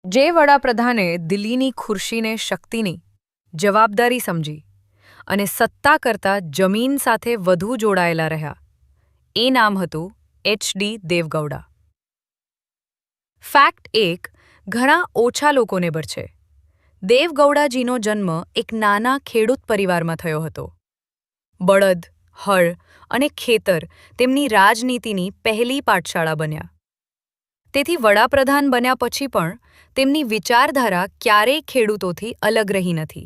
જે વડાપ્રધાને દિલ્હીની ખુરશીને શક્તિની જવાબદારી સમજી અને સત્તા કરતાં જમીન સાથે વધુ જોડાયેલા રહ્યા, એ નામ હતું એચ.ડી. દેવગૌડા. ફેક્ટ 1 ઘણા ઓછા લોકોને ખબર છે. દેવગૌડાજીનો જન્મ એક નાના ખેડૂત પરિવારમાં થયો હતો. બળદ, હળ અને ખેતર તેમની રાજનીતિની પહેલી પાઠશાળા બન્યા. તેથી વડાપ્રધાન બન્યા પછી પણ તેમની વિચારધારા ક્યારેય ખેડૂતોથી અલગ રહી નથી.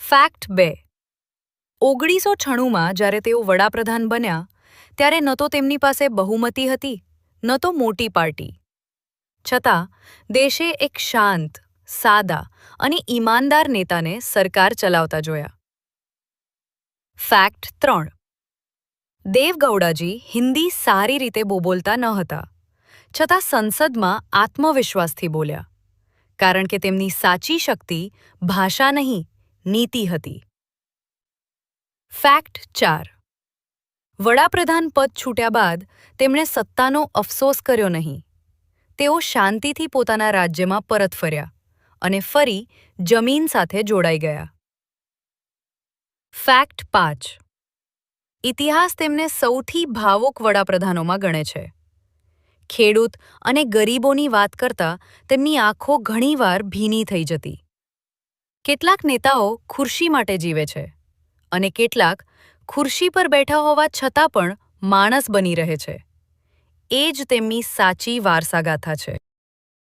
ફેક્ટ 2 1996માં જ્યારે તેઓ વડાપ્રધાન બન્યા ત્યારે ન તો તેમની પાસે બહુમતી હતી, ન તો મોટી પાર્ટી. છતાં દેશે એક શાંત, સાદા અને ઈમાનદાર નેતાને સરકાર ચલાવતા જોયા. ફેક્ટ 3 દેવગૌડાજી હિન્દી સારી રીતે બોલતા ન હતા, છતાં સંસદમાં આત્મવિશ્વાસથી બોલ્યા, કારણ કે તેમની સાચી શક્તિ ભાષા નહીં, નીતિ હતી. ફેક્ટ 4 વડાપ્રધાન પદ છૂટ્યા બાદ તેમણે સત્તાનો અફસોસ કર્યો નહીં. તેઓ શાંતિથી પોતાના રાજ્યમાં પરત ફર્યા અને ફરી જમીન સાથે જોડાઈ ગયા. ફેક્ટ 5 ઇતિહાસ તેમને સૌથી ભાવુક વડાપ્રધાનોમાં ગણે છે. ખેડૂત અને ગરીબોની વાત કરતા તેમની આંખો ઘણીવાર ભીની થઈ જતી. કેટલાક નેતાઓ ખુરશી માટે જીવે છે અને કેટલાક ખુરશી પર બેઠા હોવા છતાં પણ માણસ બની રહે છે. એ જ તેમની સાચી વારસાગાથા છે.